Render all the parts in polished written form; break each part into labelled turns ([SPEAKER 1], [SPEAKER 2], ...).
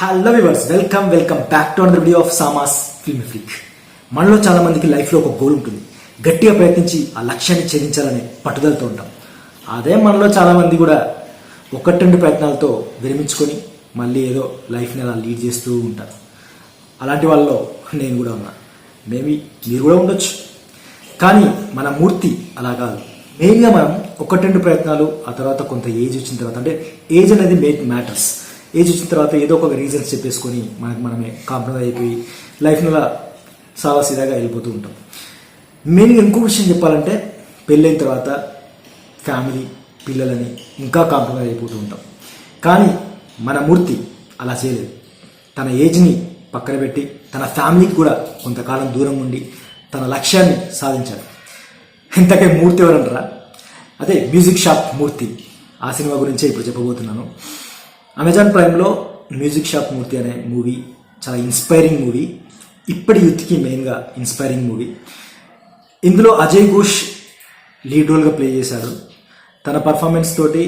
[SPEAKER 1] Hello viewers, welcome back to another video of సామాస్ film freak. మనలో చాలా మందికి లైఫ్లో ఒక గోల్ ఉంటుంది. గట్టిగా ప్రయత్నించి ఆ లక్ష్యాన్ని ఛేదించాలనే పట్టుదలతో ఉంటాం. అదే మనలో చాలా మంది కూడా ఒకటి రెండు ప్రయత్నాలతో విరమించుకొని మళ్ళీ ఏదో లైఫ్ని అలా లీడ్ చేస్తూ ఉంటారు. అలాంటి వాళ్ళలో నేను కూడా ఉన్నా. మేబీ మీరు కూడా ఉండొచ్చు. కానీ మన మూర్తి అలా కాదు. మెయిన్గా మనం ఒకటి రెండు ప్రయత్నాలు, ఆ తర్వాత కొంత ఏజ్ వచ్చిన తర్వాత, అంటే ఏజ్ అనేది మ్యాటర్స్. ఏజ్ వచ్చిన తర్వాత ఏదో ఒక రీజన్స్ చెప్పేసుకొని మనమే కాంప్రమైజ్ అయిపోయి లైఫ్ని అలా సాదాసీదాగా వెళ్ళిపోతూ ఉంటాం. మెయిన్గా ఇంకో విషయం చెప్పాలంటే, పెళ్ళైన తర్వాత ఫ్యామిలీ, పిల్లలని ఇంకా కాంప్రమైజ్ అయిపోతూ ఉంటాం. కానీ మన మూర్తి అలా చేయలేదు. తన ఏజ్ని పక్కన పెట్టి తన ఫ్యామిలీకి కూడా కొంతకాలం దూరం ఉండి తన లక్ష్యాన్ని సాధించాడు. ఇంతకే మూర్తి ఎవరంటారా? అదే మ్యూజిక్ షాప్ మూర్తి. ఆ సినిమా గురించే ఇప్పుడు చెప్పబోతున్నాను. అమెజాన్ ప్రైమ్లో మ్యూజిక్ షాప్ మూర్తి అనే మూవీ చాలా ఇన్స్పైరింగ్ మూవీ. ఇప్పటి యూత్కి మెయిన్గా ఇన్స్పైరింగ్ మూవీ. ఇందులో అజయ్ ఘోష్ లీడ్ రోల్గా ప్లే చేశాడు. తన పర్ఫార్మెన్స్ తోటి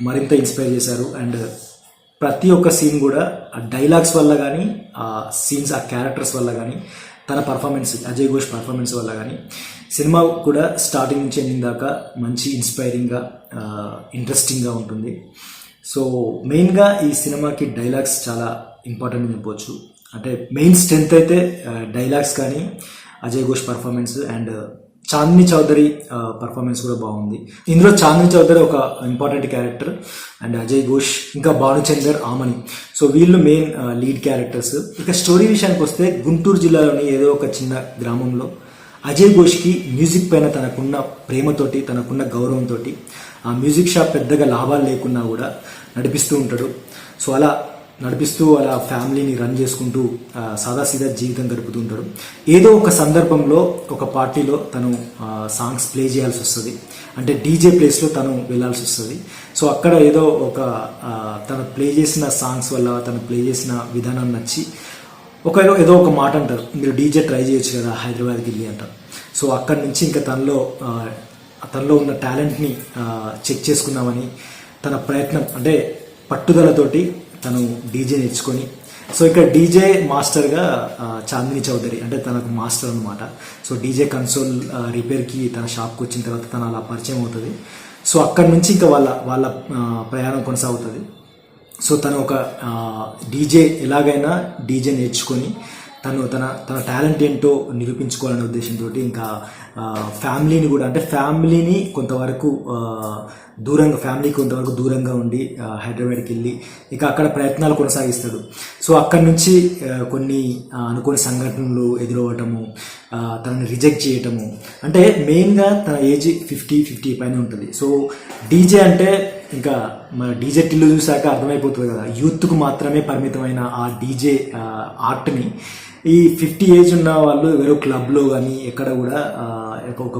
[SPEAKER 1] మరింత ఇన్స్పైర్ చేశారు. అండ్ ప్రతి ఒక్క సీన్ కూడా ఆ డైలాగ్స్ వల్ల కానీ, ఆ సీన్స్, ఆ క్యారెక్టర్స్ వల్ల కానీ, తన పర్ఫార్మెన్స్, అజయ్ ఘోష్ పర్ఫార్మెన్స్ వల్ల కానీ సినిమా కూడా స్టార్టింగ్ నుంచి ఎండింగ్ దాకా మంచి ఇన్స్పైరింగ్గా, ఇంట్రెస్టింగ్గా ఉంటుంది. సో మెయిన్గా ఈ సినిమాకి డైలాగ్స్ చాలా ఇంపార్టెంట్ అని చెప్పవచ్చు. అంటే మెయిన్ స్ట్రెంత్ అయితే డైలాగ్స్ కానీ, Ajay Ghosh performance and Chandini Chowdary performance కూడా బాగుంది. ఇందులో చాందిని చౌదరి ఒక important character and Ajay Ghosh ఇంకా భానుచందర్, ఆమని, సో వీళ్ళు మెయిన్ లీడ్ క్యారెక్టర్స్. ఇక స్టోరీ విషయానికి వస్తే, గుంటూరు జిల్లాలోని ఏదో ఒక చిన్న గ్రామంలో అజయ్ ఘోష్కి మ్యూజిక్ పైన తనకున్న ప్రేమతోటి, తనకున్న గౌరవంతో ఆ మ్యూజిక్ షాప్ పెద్దగా లాభాలు లేకున్నా కూడా నడిపిస్తూ ఉంటాడు. సో అలా నడిపిస్తూ అలా ఫ్యామిలీని రన్ చేసుకుంటూ సాదాసీదా జీవితం గడుపుతూ ఉంటాడు. ఏదో ఒక సందర్భంలో ఒక పార్టీలో తను సాంగ్స్ ప్లే చేయాల్సి వస్తుంది. అంటే డీజే ప్లేస్లో తను వెళ్ళాల్సి వస్తుంది. సో అక్కడ ఏదో ఒక తను ప్లే చేసిన సాంగ్స్ వల్ల, తను ప్లే చేసిన విధానం నచ్చి ఏదో ఒక మాట అంటారు, మీరు డీజే ట్రై చేయొచ్చు కదా హైదరాబాద్కి వెళ్ళి అంటారు. సో అక్కడి నుంచి ఇంకా తనలో ఉన్న టాలెంట్ని చెక్ చేసుకుందామని తన ప్రయత్నం, అంటే పట్టుదలతోటి తను డీజే నేర్చుకొని, సో ఇక్కడ డీజే మాస్టర్గా చాందిని చౌదరి, అంటే తనకు మాస్టర్ అనమాట. సో డీజే కన్సోల్ రిపేర్కి తన షాప్కి వచ్చిన తర్వాత తను అలా పరిచయం అవుతుంది. సో అక్కడి నుంచి ఇంకా వాళ్ళ ప్రయాణం కొనసాగుతుంది. సో తను ఒక డీజే, ఎలాగైనా డీజే నేర్చుకొని తన టాలెంట్ ఏంటో నిరూపించుకోవాలనే ఉద్దేశంతో ఇంకా ఫ్యామిలీని కూడా, అంటే ఫ్యామిలీకి కొంతవరకు దూరంగా ఉండి హైదరాబాద్కి వెళ్ళి ఇక అక్కడ ప్రయత్నాలు కొనసాగిస్తాడు. సో అక్కడి నుంచి కొన్ని అనుకోని సంఘటనలు ఎదురవ్వటము, తనని రిజెక్ట్ చేయటము. అంటే మెయిన్గా తన ఏజ్ 50 పైన ఉంటుంది. సో డీజే అంటే ఇంకా మన డీజే టిల్లు చూసాక అర్థమైపోతుంది కదా, యూత్కు మాత్రమే పరిమితమైన ఆ డీజే ఆర్ట్ని ఈ 50 ఏజ్ ఉన్న వాళ్ళు ఎవరో క్లబ్లో కానీ, ఎక్కడ కూడా ఒక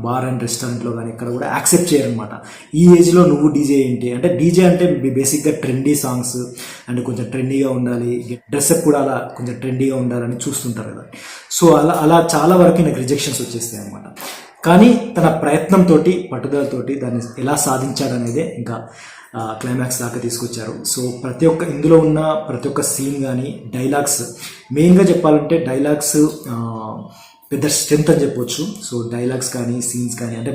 [SPEAKER 1] బార్ అండ్ రెస్టారెంట్లో కానీ ఎక్కడ కూడా యాక్సెప్ట్ చేయరనమాట. ఈ ఏజ్లో నువ్వు డీజే ఏంటి అంటే, డీజే అంటే బేసిక్గా ట్రెండీ సాంగ్స్ అండ్ కొంచెం ట్రెండీగా ఉండాలి, డ్రెస్అప్ కూడా అలా కొంచెం ట్రెండీగా ఉండాలని చూస్తుంటారు కదా. సో అలా చాలా వరకు నాకు రిజెక్షన్స్ వచ్చేస్తాయి అనమాట. కానీ తన ప్రయత్నంతో, పట్టుదలతోటి దాన్ని ఎలా సాధించాడనేదే ఇంకా క్లైమాక్స్ దాకా తీసుకొచ్చారు. సో ఇందులో ఉన్న ప్రతి ఒక్క సీన్ కానీ, డైలాగ్స్, మెయిన్గా చెప్పాలంటే డైలాగ్స్ పెద్ద స్ట్రెంత్ అని చెప్పొచ్చు. సో డైలాగ్స్ కానీ, సీన్స్ కానీ, అంటే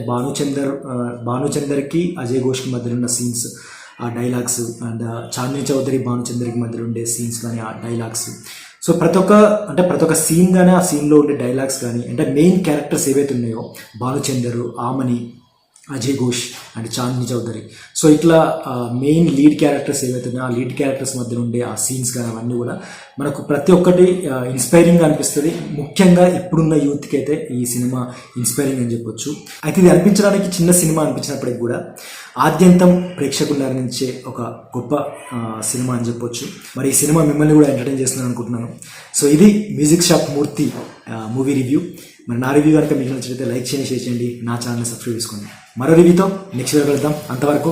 [SPEAKER 1] భానుచందర్కి అజయ్ ఘోష్కి మధ్యలో ఉన్న సీన్స్, ఆ డైలాగ్స్, అండ్ చాందిని చౌదరి భానుచందర్కి మధ్యలో ఉండే సీన్స్ కానీ, ఆ డైలాగ్స్. సో ప్రతి ఒక్క సీన్ కానీ, ఆ సీన్లో ఉండే డైలాగ్స్ కానీ, అంటే మెయిన్ క్యారెక్టర్స్ ఏవైతే ఉన్నాయో, భానుచందర్, ఆమని, అజయ్ ఘోష్ అండ్ చాందిని చౌదరి, సో ఇట్లా మెయిన్ లీడ్ క్యారెక్టర్స్ ఏవైతే ఉన్నాయో, ఆ లీడ్ క్యారెక్టర్స్ మధ్య ఉండే ఆ సీన్స్ కానీ అవన్నీ కూడా మనకు ప్రతి ఒక్కటి ఇన్స్పైరింగ్గా అనిపిస్తుంది. ముఖ్యంగా ఇప్పుడున్న యూత్కి అయితే ఈ సినిమా ఇన్స్పైరింగ్ అని చెప్పొచ్చు. అయితే ఇది అనిపించడానికి చిన్న సినిమా అనిపించినప్పటికి కూడా ఆద్యంతం ప్రేక్షకులను అందించే ఒక గొప్ప సినిమా అని చెప్పొచ్చు. మరి ఈ సినిమా మిమ్మల్ని కూడా ఎంటర్టైన్ చేస్తున్నాను అనుకుంటున్నాను. సో ఇది మ్యూజిక్ షాప్ మూర్తి మూవీ రివ్యూ. మరి నా రివ్యూ కనుక మీకు నచ్చితే లైక్ చేయండి, షేర్ చేయండి, నా ఛానల్ని సబ్స్క్రైబ్ చేసుకోండి. మరో రివ్యూతో నెక్స్ట్ వీడియో వెళ్దాం. అంతవరకు